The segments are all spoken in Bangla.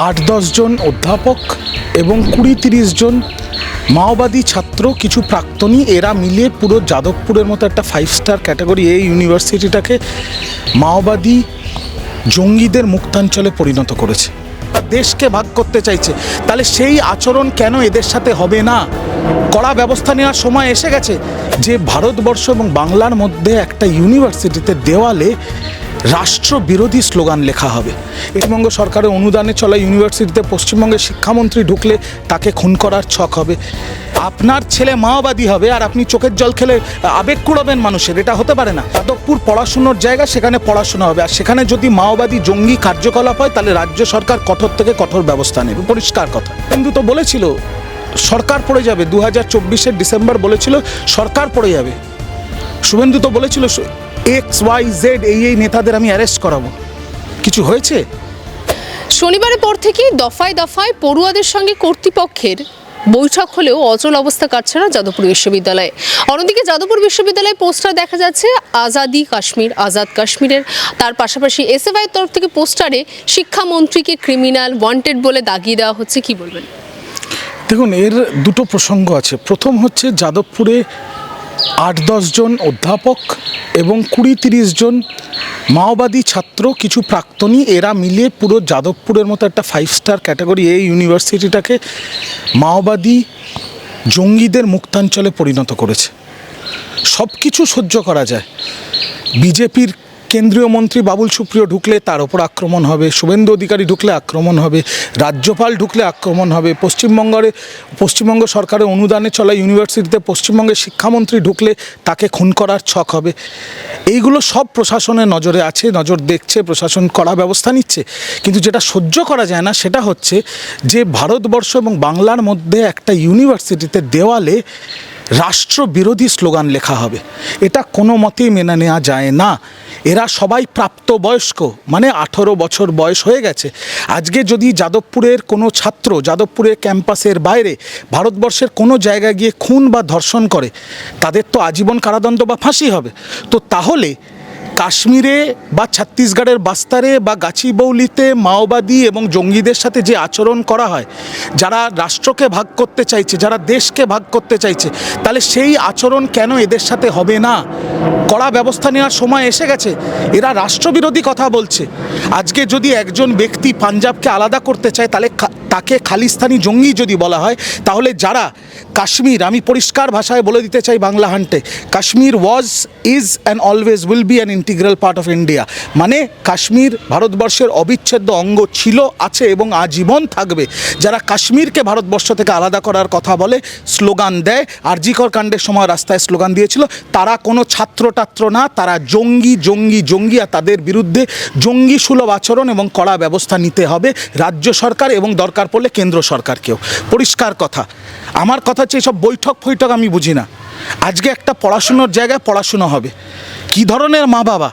8-10 জন অধ্যাপক এবং 20-30 জন মাওবাদী ছাত্র, কিছু প্রাক্তনী, এরা মিলিয়ে পুরো যাদবপুরের মতো একটা 5 স্টার ক্যাটাগরি এই ইউনিভার্সিটিটাকে মাওবাদী জঙ্গিদের মুক্তাঞ্চলে পরিণত করেছে। দেশকে ভাগ করতে চাইছে, তাহলে সেই আচরণ কেন এদের সাথে হবে না? কড়া ব্যবস্থা নেওয়ার সময় এসে গেছে। যে ভারতবর্ষ এবং বাংলার মধ্যে একটা ইউনিভার্সিটিতে দেওয়ালে রাষ্ট্রবিরোধী স্লোগান লেখা হবে। পশ্চিমবঙ্গ সরকারের অনুদানে চলা ইউনিভার্সিটিতে পশ্চিমবঙ্গের শিক্ষামন্ত্রী ঢুকলে তাকে খুন করার ছক হবে। আপনার ছেলে মাওবাদী হবে আর আপনি চোখের জল খেলে আবেগ কুড়াবেন মানুষের, এটা হতে পারে না। যাদবপুর পড়াশুনোর জায়গা, সেখানে পড়াশোনা হবে। আর সেখানে যদি মাওবাদী জঙ্গি কার্যকলাপ হয় তাহলে রাজ্য সরকার কঠোর থেকে কঠোর ব্যবস্থা নেবে, পরিষ্কার কথা। কিন্তু তো বলেছিল সরকার পড়ে যাবে, 2024 ডিসেম্বর বলেছিল সরকার পড়ে যাবে। শুভেন্দু তো বলেছিল XYZ এই নেতাদের আমি অ্যারেস্ট করাবো। কিছু হয়েছে? শনিবারের পর থেকেই দফায় দফায় পড়ুয়াদের সঙ্গে কর্তৃপক্ষের বৈঠক হলেও অচল অবস্থা কাটছে না যাদবপুর বিশ্ববিদ্যালয়ে। অন্যদিকে যাদবপুর বিশ্ববিদ্যালয়ে পোস্টার দেখা যাচ্ছে আজাদি কাশ্মীর, আজাদ কাশ্মীরের। তার পাশাপাশি এসএফআই এর তরফ থেকে পোস্টারে শিক্ষামন্ত্রীকে ক্রিমিনাল ওয়ান্টেড বলে দাগিয়ে দেওয়া হচ্ছে। কি বলবেন? দেখুন, এর দুটো প্রসঙ্গ আছে। প্রথম হচ্ছে যাদবপুরে 8-10 জন অধ্যাপক এবং 20-30 জন মাওবাদী ছাত্র, কিছু প্রাক্তনী, এরা মিলিয়ে পুরো যাদবপুরের মতো একটা 5 স্টার ক্যাটাগরি এই ইউনিভার্সিটিটাকে মাওবাদী জঙ্গিদের মুক্তাঞ্চলে পরিণত করেছে। সব কিছু সহ্য করা যায়। বিজেপির কেন্দ্রীয় মন্ত্রী বাবুল সুপ্রিয় ঢুকলে তার ওপর আক্রমণ হবে, শুভেন্দু অধিকারী ঢুকলে আক্রমণ হবে, রাজ্যপাল ঢুকলে আক্রমণ হবে, পশ্চিমবঙ্গ সরকারের অনুদানে চলা ইউনিভার্সিটিতে পশ্চিমবঙ্গের শিক্ষামন্ত্রী ঢুকলে তাকে খুন করার ছক হবে। এইগুলো সব প্রশাসনের নজরে আছে, নজর দেখছে, প্রশাসন কড়া ব্যবস্থা নিচ্ছে। কিন্তু যেটা সহ্য করা যায় না সেটা হচ্ছে যে ভারতবর্ষ এবং বাংলার মধ্যে একটা ইউনিভার্সিটিতে দেওয়ালে রাষ্ট্রবিরোধী স্লোগান লেখা হবে। এটা কোনো মতেই মেনে নেওয়া যায় না। এরা সবাই প্রাপ্তবয়স্ক, মানে 18 বছর বয়স হয়ে গেছে। আজকে যদি যাদবপুরের কোনো ছাত্র যাদবপুরের ক্যাম্পাসের বাইরে ভারতবর্ষের কোনো জায়গায় গিয়ে খুন বা ধর্ষণ করে, তাদের তো আজীবন কারাদণ্ড বা ফাঁসি হবে। তো তাহলে কাশ্মীরে বা ছত্তিশগড়ের বাস্তারে বা গাছিবৌলিতে মাওবাদী এবং জঙ্গিদের সাথে যে আচরণ করা হয়, যারা রাষ্ট্রকে ভাগ করতে চাইছে, যারা দেশকে ভাগ করতে চাইছে, তাহলে সেই আচরণ কেন এদের সাথে হবে না? কড়া ব্যবস্থা নেওয়ার সময় এসে গেছে। এরা রাষ্ট্রবিরোধী কথা বলছে। আজকে যদি একজন ব্যক্তি পাঞ্জাবকে আলাদা করতে চায়, তাহলে তাকে খালিস্তানি জঙ্গি যদি বলা হয়, তাহলে যারা কাশ্মীর, আমি পরিষ্কার ভাষায় বলে দিতে চাই বাংলা হান্টে, Kashmir is and always will be an integral part of India. মানে কাশ্মীর ভারতবর্ষের অবিচ্ছেদ্য অঙ্গ ছিল, আছে এবং আজীবন থাকবে। যারা কাশ্মীরকে ভারতবর্ষ থেকে আলাদা করার কথা বলে, স্লোগান দেয়, আরজিকর কাণ্ডের সময় রাস্তায় স্লোগান দিয়েছিল, তারা কোনো ছাত্রটাত্র না, তারা জঙ্গি জঙ্গি জঙ্গি। আর তাদের বিরুদ্ধে জঙ্গি সুলভ আচরণ এবং কড়া ব্যবস্থা নিতে হবে রাজ্য সরকার এবং দরকার পড়লে কেন্দ্র সরকারকেও। পরিষ্কার কথা। আমার কথা হচ্ছে এইসব বৈঠক আমি বুঝি না। আজকে একটা পড়াশুনোর জায়গায় পড়াশুনো হবে। কী ধরনের মা বাবা!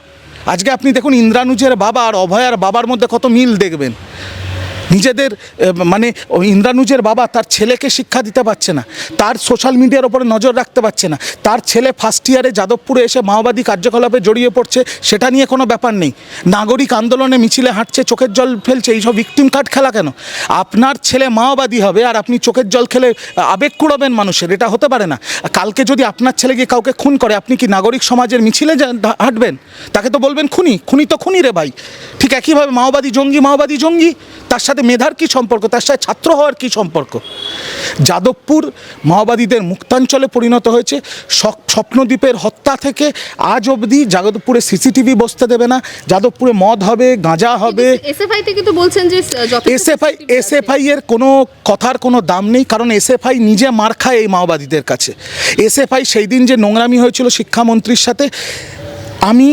আজকে আপনি দেখুন ইন্দ্রানুজের বাবা আর অভয়ার বাবার মধ্যে কত মিল দেখবেন। নিজেদের মানে ইন্দ্রানুজের বাবা তার ছেলেকে শিক্ষা দিতে পারছে না, তার সোশ্যাল মিডিয়ার ওপরে নজর রাখতে পারছে না, তার ছেলে ফার্স্ট ইয়ারে যাদবপুরে এসে মাওবাদী কার্যকলাপে জড়িয়ে পড়ছে, সেটা নিয়ে কোনো ব্যাপার নেই। নাগরিক আন্দোলনে মিছিলে হাঁটছে, চোখের জল ফেলছে, এইসব ভিকটিম কার্ড খেলা কেন? আপনার ছেলে মাওবাদী হবে আর আপনি চোখের জল খেলে আবেগ কুড়াবেন মানুষের, এটা হতে পারে না। কালকে যদি আপনার ছেলে গিয়ে কাউকে খুন করে, আপনি কি নাগরিক সমাজের মিছিলে হাঁটবেন? তাকে তো বলবেন খুনি, খুনি তো খুনি রে ভাই। ঠিক একইভাবে মাওবাদী জঙ্গি, তার সাথে মেধার কী সম্পর্ক? তার সাথে ছাত্র হওয়ার কী সম্পর্ক? যাদবপুর মাওবাদীদের মুক্তাঞ্চলে পরিণত হয়েছে। স্বপ্নদ্বীপের হত্যা থেকে আজ অবধি যাদবপুরে সিসিটিভি বসতে দেবে না। যাদবপুরে মদ হবে, গাঁজা হবে। এসএফআই থেকে তো বলছেন যে এসএফআই এর কোনো কথার কোনো দাম নেই, কারণ এসএফআই নিজে মার খায় এই মাওবাদীদের কাছে। এসএফআই সেই দিন যে নোংরামি হয়েছিল শিক্ষামন্ত্রীর সাথে, আমি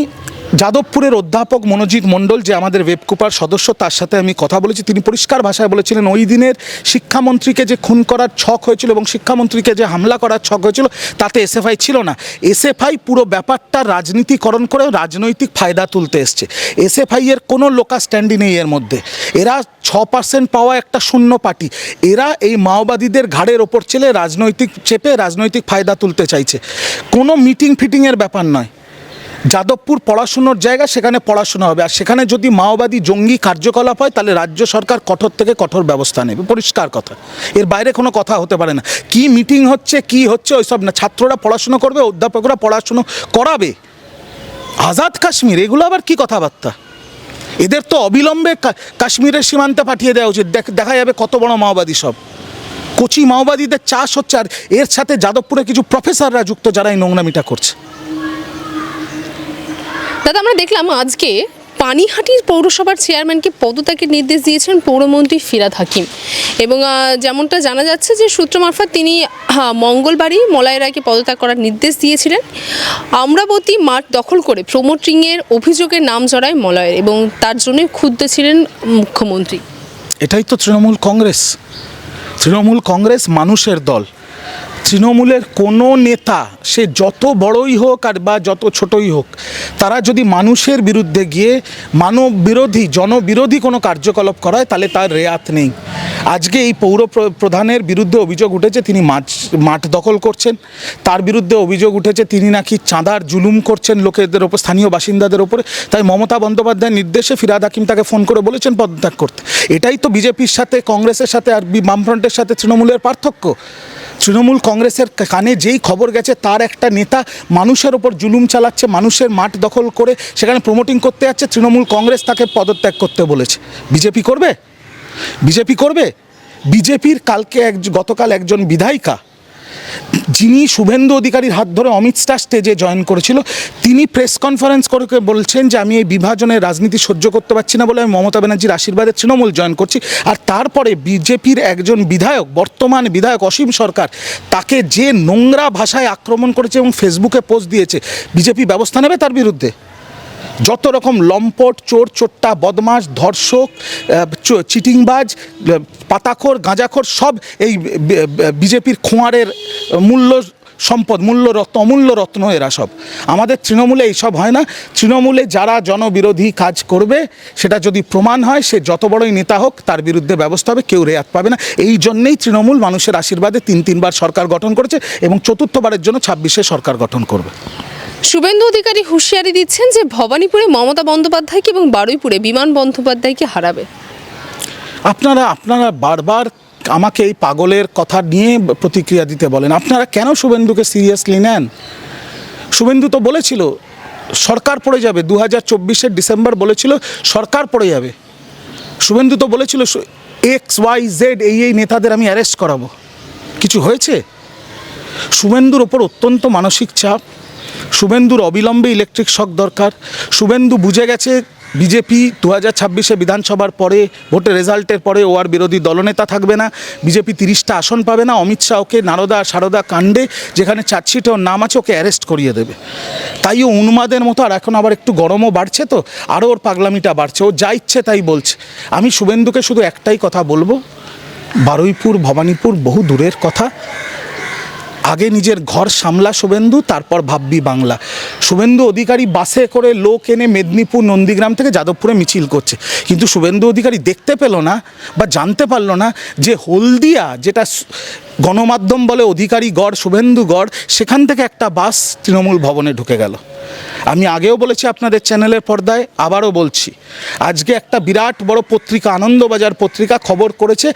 যাদবপুরের অধ্যাপক মনোজিৎ মণ্ডল, যে আমাদের ওয়েবকুপার সদস্য, তার সাথে আমি কথা বলেছি। তিনি পরিষ্কার ভাষায় বলেছিলেন ওই দিনের শিক্ষামন্ত্রীকে যে খুন করার ছক হয়েছিল এবং শিক্ষামন্ত্রীকে যে হামলা করার ছক হয়েছিল, তাতে এসএফআই ছিল না। এসএফআই পুরো ব্যাপারটা রাজনীতিকরণ করে রাজনৈতিক ফায়দা তুলতে এসছে। এসএফআই এর কোনো লোকা স্ট্যান্ডই নেই এর মধ্যে। এরা 6% পাওয়া একটা শূন্য পার্টি। এরা এই মাওবাদীদের ঘাড়ের ওপর চেপে রাজনৈতিক ফায়দা তুলতে চাইছে। কোনো মিটিংয়ের ব্যাপার নয়। যাদবপুর পড়াশুনোর জায়গা, সেখানে পড়াশোনা হবে, আর সেখানে যদি মাওবাদী জঙ্গি কার্যকলাপ হয় তাহলে রাজ্য সরকার কঠোর থেকে কঠোর ব্যবস্থা নেবে, পরিষ্কার কথা। এর বাইরে কোনো কথা হতে পারে না। কি মিটিং হচ্ছে কি হচ্ছে ওইসব না, ছাত্ররা পড়াশুনো করবে, অধ্যাপকরা পড়াশুনো করাবে। আজাদ কাশ্মীর, এগুলো আবার কি কথাবার্তা? এদের তো অবিলম্বে কাশ্মীরের সীমান্তে পাঠিয়ে দেওয়া উচিত। দেখা যাবে কত বড় মাওবাদী সব কচি মাওবাদীদের চাষ হচ্ছে, আর এর সাথে যাদবপুরে কিছু প্রফেসররা যুক্ত যারা এই নোংরামিটা করছে। দাদা, আমরা দেখলাম আজকে পানিহাটির পৌরসভার চেয়ারম্যানকে পদত্যাগের নির্দেশ দিয়েছেন পৌরমন্ত্রী ফিরহাদ হাকিম, এবং যেমনটা জানা যাচ্ছে যে সূত্র মারফত তিনি মঙ্গলবারই মলয় রায়কে পদত্যাগ করার নির্দেশ দিয়েছিলেন। অমরাবতী মাঠ দখল করে প্রমোটিংয়ের অভিযোগের নাম জড়ায় মলয়ের, এবং তার জন্যই ক্ষুব্ধ ছিলেন মুখ্যমন্ত্রী। এটাই তো তৃণমূল কংগ্রেস। তৃণমূল কংগ্রেস মানুষের দল। তৃণমূলের কোনো নেতা, সে যত বড়ই হোক আর বা যত ছোটই হোক, তারা যদি মানুষের বিরুদ্ধে গিয়ে মানব বিরোধী জনবিরোধী কোনো কার্যকলাপ করায় তাহলে তার রেয়াত নেই। আজকে এই পৌর প্রধানের বিরুদ্ধে অভিযোগ উঠেছে তিনি মাঠ দখল করছেন, তার বিরুদ্ধে অভিযোগ উঠেছে তিনি নাকি চাঁদার জুলুম করছেন লোকেদের ওপর, স্থানীয় বাসিন্দাদের ওপরে। তাই মমতা বন্দ্যোপাধ্যায়ের নির্দেশে ফিরহাদ হাকিম তাকে ফোন করে বলেছেন পদত্যাগ করতে। এটাই তো বিজেপির সাথে, কংগ্রেসের সাথে আর বামফ্রন্টের সাথে তৃণমূলের পার্থক্য। তৃণমূল কংগ্রেসের কানে যেই খবর গেছে তার একটা নেতা মানুষের ওপর জুলুম চালাচ্ছে, মানুষের মাঠ দখল করে সেখানে প্রমোটিং করতে যাচ্ছে, তৃণমূল কংগ্রেস তাকে পদত্যাগ করতে বলেছে। বিজেপি করবে? বিজেপি করবে? বিজেপির গতকাল একজন বিধায়িকা, যিনি শুভেন্দু অধিকারীর হাত ধরে অমিত শাহ স্টেজে জয়েন করেছিল, তিনি প্রেস কনফারেন্স করে বলছেন যে আমি এই বিভাজনের রাজনীতি সহ্য করতে পারছি না বলে আমি মমতা ব্যানার্জির আশীর্বাদে তৃণমূল জয়েন করছি। আর তারপরে বিজেপির একজন বিধায়ক, বর্তমান বিধায়ক অসীম সরকার, তাকে যে নোংরা ভাষায় আক্রমণ করেছে এবং ফেসবুকে পোস্ট দিয়েছে, বিজেপি ব্যবস্থা নেবে তার বিরুদ্ধে। যত রকম লম্পট, চোর চোট্টা, বদমাশ, ধর্ষক, চিটিংবাজ, পাতাখোর, গাঁজাখোর সব এই বিজেপির খোঁয়ারের মূল্য সম্পদ, অমূল্য রত্ন এরা সব। আমাদের তৃণমূলে এইসব হয় না। তৃণমূলে যারা জনবিরোধী কাজ করবে সেটা যদি প্রমাণ হয়, সে যত বড়ই নেতা হোক তার বিরুদ্ধে ব্যবস্থা হবে, কেউ রেয়াত পাবে না। এই জন্যেই তৃণমূল মানুষের আশীর্বাদে তিনবার সরকার গঠন করেছে এবং চতুর্থবারের জন্য 26-এ সরকার গঠন করবে। শুভেন্দু অধিকারী হুঁশিয়ারি দিচ্ছেন যে ভবানীপুরে মমতা বন্দ্যোপাধ্যায়কে এবং বারুইপুরে বিমান বন্দ্যোপাধ্যায়কে হারাবে। আপনারা বারবার আমাকে এই পাগলের কথা নিয়ে প্রতিক্রিয়া দিতে বলেন। আপনারা কেন শুভেন্দুকে সিরিয়াসলি নেন? শুভেন্দু তো বলেছিল সরকার পড়ে যাবে, 2024-এর ডিসেম্বর বলেছিল সরকার পড়ে যাবে। শুভেন্দু তো বলেছিল XYZ এই নেতাদের আমি অ্যারেস্ট করাবো। কিছু হয়েছে? শুভেন্দুর ওপর অত্যন্ত মানসিক চাপ। শুভেন্দুর অবিলম্বে ইলেকট্রিক শক দরকার। শুভেন্দু বুঝে গেছে বিজেপি 2026-এ বিধানসভার পরে, ভোটের রেজাল্টের পরে ও আর বিরোধী দলনেতা থাকবে না, বিজেপি 30টা আসন পাবে না। অমিত শাহ ওকে নারদা সারদা কাণ্ডে, যেখানে চার্জশিটে ওর নাম আছে, ওকে অ্যারেস্ট করিয়ে দেবে। তাই ও উন্মাদের মতো, আর এখন আবার একটু গরমও বাড়ছে, তো আরও ওর পাগলামিটা বাড়ছে, ও যা ইচ্ছে তাই বলছে। আমি শুভেন্দুকে শুধু একটাই কথা বলবো, বারুইপুর ভবানীপুর বহু দূরের কথা। আগে নিজের ঘর সামলা শুভেন্দু, তারপর ভাববি বাংলা। শুভেন্দু অধিকারী বাসে করে লোক এনে মেদিনীপুর নন্দীগ্রাম থেকে যাদবপুরে মিছিল করছে, কিন্তু শুভেন্দু অধিকারী দেখতে পেল না বা জানতে পারলো না যে হলদিয়া, যেটা গণমাধ্যম বলে অধিকারী গড়, শুভেন্দু গড়, সেখান থেকে একটা বাস তৃণমূল ভবনে ঢুকে গেল। আমি আগেও বলেছি আপনাদের চ্যানেলের পর্দায়, আবারও বলছি, আজকে একটা বিরাট বড় পত্রিকা, আনন্দবাজার পত্রিকা খবর করেছে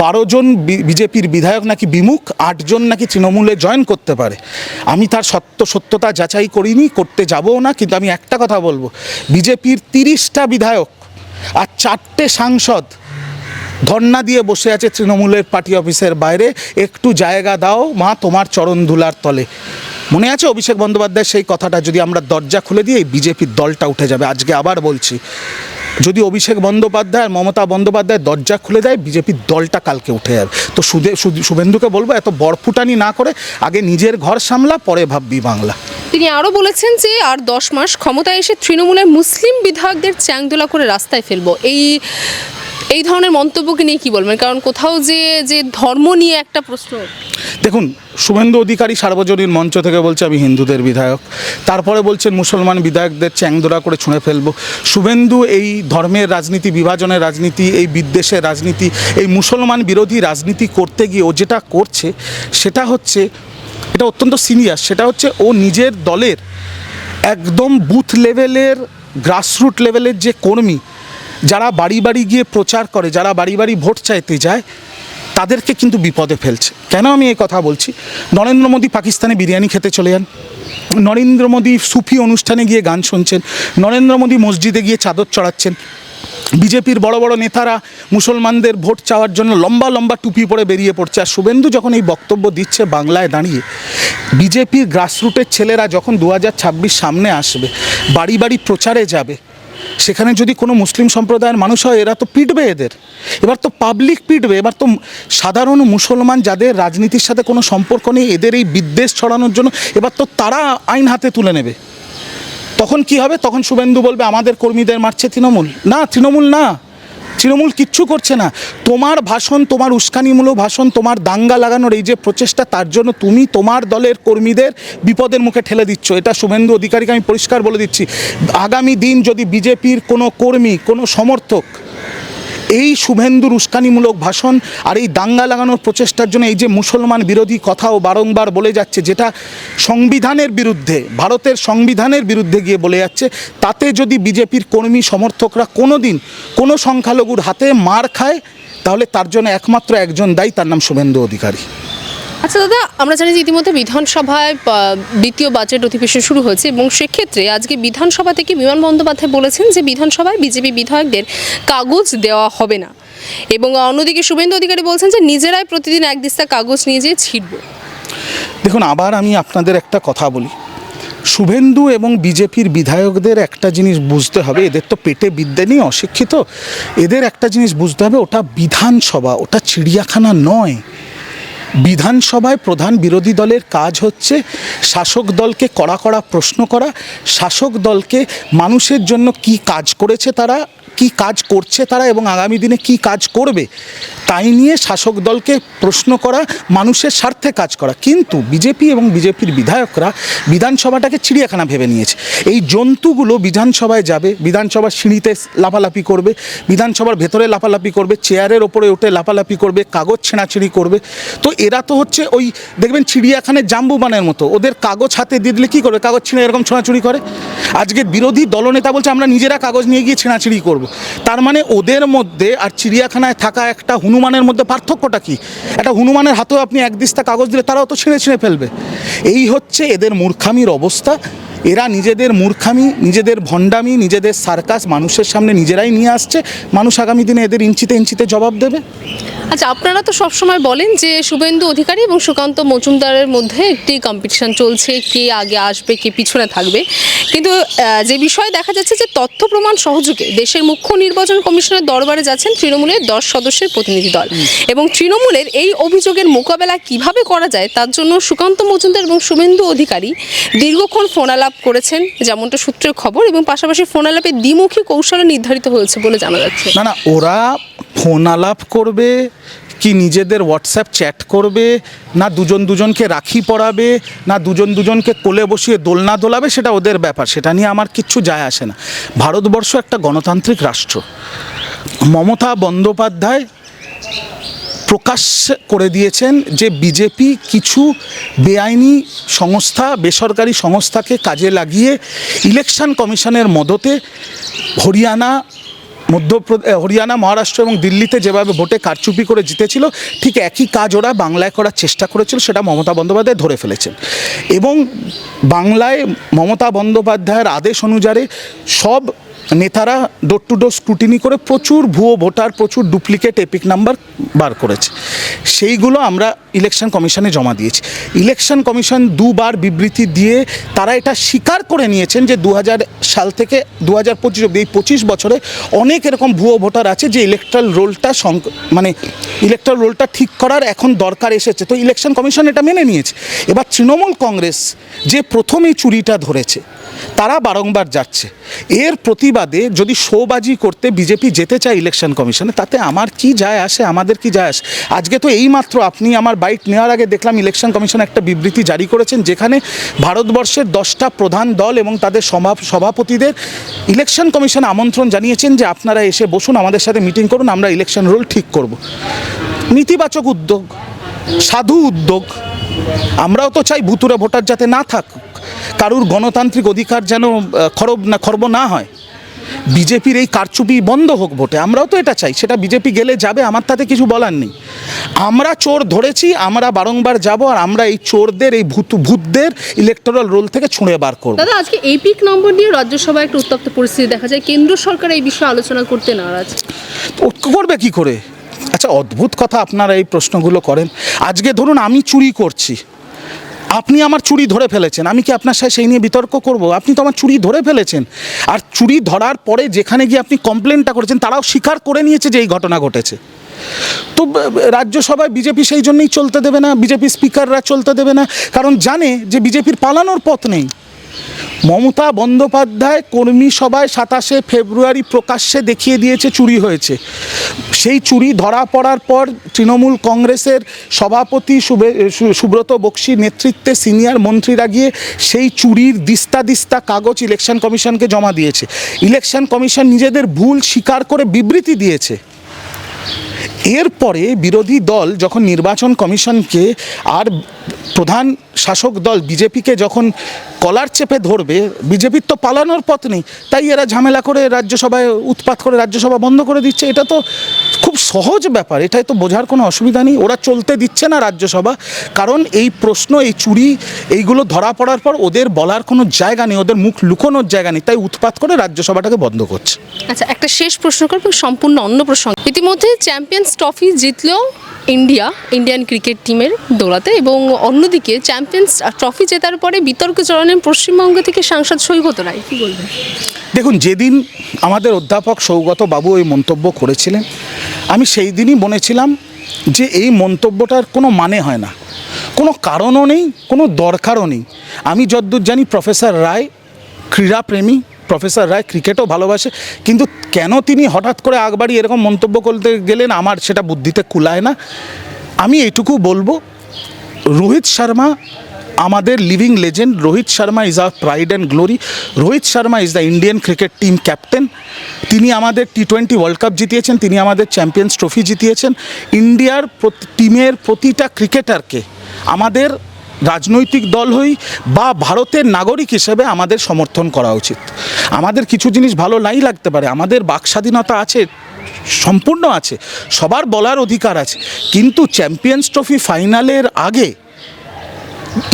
12 জন বিজেপির বিধায়ক নাকি বিমুখ, 8 জন নাকি তৃণমূলে জয়েন করতে পারে। আমি তার সত্যতা যাচাই করিনি, করতে যাবও না, কিন্তু আমি একটা কথা বলবো, বিজেপির 30টা বিধায়ক আর 4টে সাংসদ ধর্ণা দিয়ে বসে আছে তৃণমূলের পার্টি অফিসের বাইরে, একটু জায়গা দাও মা তোমার চরণ ধুলার তলে। মনে আছে অভিষেক বন্দ্যোপাধ্যায় সেই কথাটা, যদি আমরা দরজা খুলে দিই এই বিজেপির দলটা উঠে যাবে। আজকে আবার বলছি, যদি অভিষেক বন্দ্যোপাধ্যায় আর মমতা বন্দ্যোপাধ্যায় দরজা খুলে দেয়, বিজেপির দলটা কালকে উঠে যাবে। তো শুভেন্দুকে বলবো এত বরফুটানি না করে আগে নিজের ঘর সামলা, পরে ভাববি বাংলা। তিনি আরও বলেছেন যে আর 10 মাস ক্ষমতায় এসে তৃণমূলের মুসলিম বিধায়কদের চ্যাংদোলা করে রাস্তায় ফেলবো। এই ধরনের মন্তব্যকে নিয়ে কী বলবেন? কারণ কোথাও যে ধর্ম নিয়ে একটা প্রশ্ন। দেখুন, শুভেন্দু অধিকারী সার্বজনীন মঞ্চ থেকে বলছে আমি হিন্দুদের বিধায়ক, তারপরে বলছেন মুসলমান বিধায়কদের চ্যাংদোলা করে ছুঁড়ে ফেলবো। শুভেন্দু এই ধর্মের রাজনীতি, বিভাজনের রাজনীতি, এই বিদ্বেষের রাজনীতি, এই মুসলমান বিরোধী রাজনীতি করতে গিয়ে ও যেটা করছে সেটা হচ্ছে, এটা অত্যন্ত সিনিয়র, সেটা হচ্ছে ও নিজের দলের একদম বুথ লেভেলের গ্রাসরুট লেভেলের যে কর্মী, যারা বাড়ি বাড়ি গিয়ে প্রচার করে, যারা বাড়ি বাড়ি ভোট চাইতে যায়, তাদেরকে কিন্তু বিপদে ফেলছে। কেন আমি এই কথা বলছি? নরেন্দ্র মোদী পাকিস্তানে বিরিয়ানি খেতে চলে যান, নরেন্দ্র মোদী সুফি অনুষ্ঠানে গিয়ে গান শুনছেন, নরেন্দ্র মোদী মসজিদে গিয়ে চাদর চড়াচ্ছেন, বিজেপির বড় বড় নেতারা মুসলমানদের ভোট চাওয়ার জন্য লম্বা লম্বা টুপি পরে বেরিয়ে পড়ছে। আর শুভেন্দু যখন এই বক্তব্য দিচ্ছে বাংলায় দাঁড়িয়ে, বিজেপির গ্রাসরুটের ছেলেরা যখন 2026 সামনে আসবে, বাড়ি বাড়ি প্রচারে যাবে, সেখানে যদি কোনো মুসলিম সম্প্রদায়ের মানুষ হয়, এরা তো পিটবে এদের। এবার তো পাবলিক পিটবে, এবার তো সাধারণ মুসলমান যাদের রাজনীতির সাথে কোনো সম্পর্ক নেই, এদের এই বিদ্বেষ ছড়ানোর জন্য এবার তো তারা আইন হাতে তুলে নেবে। তখন কি হবে? তখন শুভেন্দু বলবে আমাদের কর্মীদের মারছে তৃণমূল। না, তৃণমূল না, তৃণমূল কিচ্ছু করছে না। তোমার ভাষণ, তোমার উস্কানিমূলক ভাষণ, তোমার দাঙ্গা লাগানোর এই যে প্রচেষ্টা, তার জন্য তুমি তোমার দলের কর্মীদের বিপদের মুখে ঠেলে দিচ্ছ। এটা শুভেন্দু অধিকারীকে আমি পরিষ্কার বলে দিচ্ছি। আগামী দিন যদি বিজেপির কোনো কর্মী, কোনো সমর্থক এই শুভেন্দুর উস্কানিমূলক ভাষণ আর এই দাঙ্গা লাগানোর প্রচেষ্টার জন্য এই যে মুসলমান বিরোধী কথাও বারংবার বলে যাচ্ছে, যেটা সংবিধানের বিরুদ্ধে, ভারতের সংবিধানের বিরুদ্ধে গিয়ে বলে যাচ্ছে, তাতে যদি বিজেপির কর্মী সমর্থকরা কোনো দিন কোনো সংখ্যালঘুর হাতে মার খায়, তাহলে তার জন্য একমাত্র একজন দায়ী, তার নাম শুভেন্দু অধিকারী। আচ্ছা দাদা, আমরা জানি যে ইতিমধ্যে বিধানসভায় দ্বিতীয় বাজেট অধিবেশন শুরু হয়েছে এবং সেক্ষেত্রে আজকে বিধানসভা থেকে বিমান বন্দ্যোপাধ্যায় বলেছেন যে বিধানসভায় বিজেপি বিধায়কদের কাগজ দেওয়া হবে না, এবং অন্যদিকে শুভেন্দু অধিকারী বলছেন যে নিজেরাই প্রতিদিন এক দিস্তা কাগজ নিয়ে যেয়ে ছিটব। দেখুন, আবার আমি আপনাদের একটা কথা বলি, শুভেন্দু এবং বিজেপির বিধায়কদের একটা জিনিস বুঝতে হবে, এদের তো পেটে বিদ্যে নেই, অশিক্ষিত। এদের একটা জিনিস বুঝতে হবে, ওটা বিধানসভা, ওটা চিড়িয়াখানা নয়। বিধানসভায় প্রধান বিরোধী দলের কাজ হচ্ছে শাসক দলকে কড়া কড়া প্রশ্ন করা, শাসক দলকে মানুষের জন্য কি কাজ করেছে তারা, কি কাজ করছে তারা, এবং আগামী দিনে কি কাজ করবে, তাই নিয়ে শাসক দলকে প্রশ্ন করা, মানুষের স্বার্থে কাজ করা। কিন্তু বিজেপি এবং বিজেপির বিধায়করা বিধানসভাটাকে চিড়িয়াখানা ভেবে নিয়েছে। এই জন্তুগুলো বিধানসভায় যাবে, বিধানসভার সিঁড়িতে লাফালাফি করবে, বিধানসভার ভেতরে লাফালাফি করবে, চেয়ারের ওপরে উঠে লাফালাফি করবে, কাগজ ছেঁড়াছিঁড়ি করবে। তো এরা তো হচ্ছে ওই দেখবেন চিড়িয়াখানার জাম্বুবানের মতো, ওদের কাগজ হাতে দিয়ে দিলে কী করবে? কাগজ ছিঁড়ে এরকম ছোঁড়াছুড়ি করে। আজকে বিরোধী দলনেতা বলছে আমরা নিজেরা কাগজ নিয়ে গিয়ে ছেঁড়াছিঁড়ি করব। তার মানে ওদের মধ্যে আর চিড়িয়াখানায় থাকা একটা হনুমানের মধ্যে পার্থক্যটা কি? একটা হনুমানের হাতেও আপনি এক দিস্তা কাগজ দিলে তারাও তো ছিঁড়ে ছিঁড়ে ফেলবে। এই হচ্ছে এদের মূর্খামির অবস্থা। এরা নিজেদের মূর্খামি, নিজেদের ভণ্ডামি, নিজেদের সার্কাস মানুষের সামনে নিজেরাই নিয়ে আসছে। মানুষ আগামী দিনে এদের ইঞ্চিতে ইঞ্চিতে জবাব দেবে। আচ্ছা, আপনারা তো সবসময় বলেন যে শুভেন্দু অধিকারী এবং সুকান্ত মজুমদারের মধ্যে একটি কম্পিটিশন চলছে, কে আগে আসবে কে পিছনে থাকবে, কিন্তু যে বিষয়ে দেখা যাচ্ছে যে তথ্য প্রমাণ সহযোগে দেশের মুখ্য নির্বাচন কমিশনের দরবারে যাচ্ছেন তৃণমূলের 10 সদস্যের প্রতিনিধি দল, এবং তৃণমূলের এই অভিযোগের মোকাবেলা কিভাবে করা যায় তার জন্য সুকান্ত মজুমদার এবং শুভেন্দু অধিকারী দীর্ঘক্ষণ ফোনালাপ করেছেন, যেমনটা সূত্রের খবর, এবং পাশাপাশি ফোনালাপে দ্বিমুখী কৌশলে নির্ধারিত হয়েছে বলে জানা যাচ্ছে। না, ওরা ফোন আলাপ করবে কি নিজেদের হোয়াটসঅ্যাপ চ্যাট করবে, না দুজন দুজনকে রাখি পরাবে, না দুজন দুজনকে কোলে বসিয়ে দোলনা দোলাবে, সেটা ওদের ব্যাপার, সেটা নিয়ে আমার কিচ্ছু যায় আসে না। ভারতবর্ষ একটা গণতান্ত্রিক রাষ্ট্র। মমতা বন্দ্যোপাধ্যায় প্রকাশ করে দিয়েছেন যে বিজেপি কিছু বেআইনি সংস্থা, বেসরকারি সংস্থাকে কাজে লাগিয়ে ইলেকশন কমিশনের মদতে হরিয়ানা, মহারাষ্ট্র এবং দিল্লিতে যেভাবে ভোটে কারচুপি করে জিতেছিল, ঠিক একই কাজ ওরা বাংলায় করার চেষ্টা করেছিল। সেটা মমতা বন্দ্যোপাধ্যায় ধরে ফেলেছেন, এবং বাংলায় মমতা বন্দ্যোপাধ্যায়ের আদেশ অনুযায়ী সব নেতারা ডোর টু ডোর স্ক্রুটিনি করে প্রচুর ভুয়ো ভোটার, প্রচুর ডুপ্লিকেট এপিক নাম্বার বার করেছে। সেইগুলো আমরা ইলেকশন কমিশনে জমা দিয়েছি। ইলেকশন কমিশন দুবার বিবৃতি দিয়ে তারা এটা স্বীকার করে নিয়েছেন যে 2000 সাল থেকে 2025 অব্দি এই 25 বছরে অনেক এরকম ভুয়ো ভোটার আছে, যে ইলেকট্রাল রোলটা ঠিক করার এখন দরকার এসেছে। তো ইলেকশন কমিশন এটা মেনে নিয়েছে। এবার তৃণমূল কংগ্রেস যে প্রথমেই চুরিটা ধরেছে, তারা বারংবার যাচ্ছে। এর প্রতিবাদে যদি শোবাজি করতে বিজেপি যেতে চায় ইলেকশন কমিশনে, তাতে আমার কি যায় আসে, আমাদের কি যায় আসে? আজকে তো এইমাত্র আপনি আমার বাইট নেওয়ার আগে দেখলাম ইলেকশন কমিশন একটা বিবৃতি জারি করেছেন, যেখানে ভারতবর্ষের 10টা প্রধান দল এবং তাদের সভাপতিদের ইলেকশন কমিশন আমন্ত্রণ জানিয়েছেন যে আপনারা এসে বসুন, আমাদের সাথে মিটিং করুন, আমরা ইলেকশন রুল ঠিক করব। নীতিবাচক উদ্যোগ। সাধু উদ্যোগ। আমরাও তো চাই ভুতুরে ভোটার যাতে না থাক, কারুর গণতান্ত্রিক অধিকার যেন খর্ব না হয়। বিজেপির এই কারচুপি বন্ধ হোক ভোটে, আমরাও তো এটা চাই। সেটা বিজেপি গেলে যাবে, আমার তাতে কিছু বলার নেই। আমরা চোর ধরেছি, আমরা বারংবার যাব, আর আমরা এই চোরদের, এই ভূতদের ইলেকটোরাল রোল থেকে ছুঁড়ে বার করব। দাদা, আজকে এপিক নম্বর নিয়ে রাজ্যসভায় একটা উত্তপ্ত পরিস্থিতি দেখা যায়, কেন্দ্র সরকার এই বিষয়ে আলোচনা করতে নারাজ। করবে কি করে? আচ্ছা, অদ্ভুত কথা আপনারা এই প্রশ্নগুলো করেন। আজকে ধরুন আমি চুরি করছি, আপনি আমার চুরি ধরে ফেলেছেন, আমি কি আপনার সাথে সেই নিয়ে বিতর্ক করব? আপনি তো আমার চুরি ধরে ফেলেছেন, আর চুরি ধরার পরে যেখানে গিয়ে আপনি কমপ্লেনটা করেছেন তারাও স্বীকার করে নিয়েছে যে এই ঘটনা ঘটেছে। তো রাজ্যসভায় বিজেপি সেই জন্যই চলতে দেবে না, বিজেপি স্পিকাররা চলতে দেবে না, কারণ জানে যে বিজেপির পালানোর পথ নেই। মমতা বন্দ্যোপাধ্যায় কর্মী সভায় 27শে ফেব্রুয়ারি প্রকাশ্যে দেখিয়ে দিয়েছে চুরি হয়েছে। সেই চুরি ধরা পড়ার পর তৃণমূল কংগ্রেসের সভাপতি সুব্রত বক্সির নেতৃত্বে সিনিয়র মন্ত্রীরা গিয়ে সেই চুরির দিস্তা দিস্তা কাগজ ইলেকশন কমিশনকে জমা দিয়েছে। ইলেকশন কমিশন নিজেদের ভুল স্বীকার করে বিবৃতি দিয়েছে। এরপরে বিরোধী দল যখন নির্বাচন কমিশনকে আর প্রধান শাসক দল বিজেপিকে যখন কলার চেপে ধরবে, বিজেপির তো পালানোর পথ নেই, তাই এরা ঝামেলা করে রাজ্যসভায় উৎপাত করে রাজ্যসভা বন্ধ করে দিচ্ছে। এটা তো খুব সহজ ব্যাপার, এটাই তো বোঝার কোনো অসুবিধা নেই। ওরা চলতে দিচ্ছে না রাজ্যসভা, কারণ এই প্রশ্ন, এই চুরি, এইগুলো ধরা পড়ার পর ওদের বলার কোনো জায়গা নেই, ওদের মুখ লুকোনোর জায়গা নেই, তাই উৎপাত করে রাজ্যসভাটাকে বন্ধ করছে। আচ্ছা, একটা শেষ প্রশ্ন করবো, সম্পূর্ণ অন্য প্রসঙ্গ। ইতিমধ্যে চ্যাম্পিয়ন্স ট্রফি জিতলো ইন্ডিয়ান ক্রিকেট টিমের দৌড়াতে, এবং অন্যদিকে চ্যাম্পিয়ন্স ট্রফি জেতার পরে বিতর্ক চলনের পশ্চিমবঙ্গ থেকে সাংসদ সৌগত রায়, কি বলবেন? দেখুন, যেদিন আমাদের অধ্যাপক সৌগত বাবু এই মন্তব্য করেছিলেন, আমি সেই দিনই বলেছিলাম যে এই মন্তব্যটার কোনো মানে হয় না, কোনো কারণও নেই, কোনো দরকারও নেই। আমি যতদূর জানি প্রফেসর রায় ক্রীড়াপ্রেমী, প্রফেসর রায় ক্রিকেটও ভালোবাসে, কিন্তু কেন তিনি হঠাৎ করে আগবাড়ি এরকম মন্তব্য করতে গেলেন আমার সেটা বুদ্ধিতে কুলায় না। আমি এইটুকু বলবো, রোহিত শর্মা আমাদের living legend. Rohit Sharma is our pride and glory. Rohit Sharma is the Indian cricket team captain. তিনি আমাদের T20 ওয়ার্ল্ড কাপ জিতিয়েছেন, তিনি আমাদের চ্যাম্পিয়ন্স ট্রফি জিতিয়েছেন। ইন্ডিয়ার টিমের প্রতিটা ক্রিকেটারকে আমাদের রাজনৈতিক দল হই বা ভারতের নাগরিক হিসেবে আমাদের সমর্থন করা উচিত। আমাদের কিছু জিনিস ভালো নাই লাগতে পারে, আমাদের বাক স্বাধীনতা আছে, সম্পূর্ণ আছে, সবার বলার অধিকার আছে, কিন্তু চ্যাম্পিয়ন্স ট্রফি ফাইনালের আগে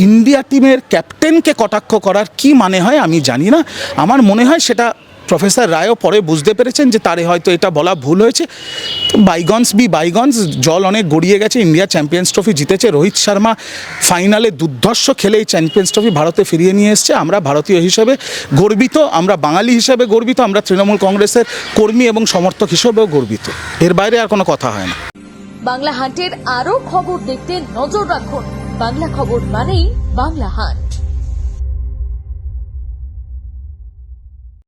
ইন্ডিয়া টিমের ক্যাপ্টেনকে কটাক্ষ করার কি মানে হয় আমি জানি না। আমার মনে হয় সেটা প্রফেসর রায়ও পরে বুঝতে পেরেছেন যে তারে হয়তো এটা বলা ভুল হয়েছে। বাইগনস বি বাইগনস, জল অনেক গড়িয়ে গেছে, ইন্ডিয়া চ্যাম্পিয়ন্স ট্রফি জিতেছে, রোহিত শর্মা ফাইনালে দুর্ধর্ষ খেলে এই চ্যাম্পিয়ন্স ট্রফি ভারতে ফিরিয়ে নিয়ে এসছে। আমরা ভারতীয় হিসেবে গর্বিত, আমরা বাঙালি হিসেবে গর্বিত, আমরা তৃণমূল কংগ্রেসের কর্মী এবং সমর্থক হিসেবেও গর্বিত। এর বাইরে আর কোনো কথা হয় না। বাংলা হান্টের আরও খবর দেখতে নজর রাখুন। বাংলা খবর মানেই বাংলা হান্ট।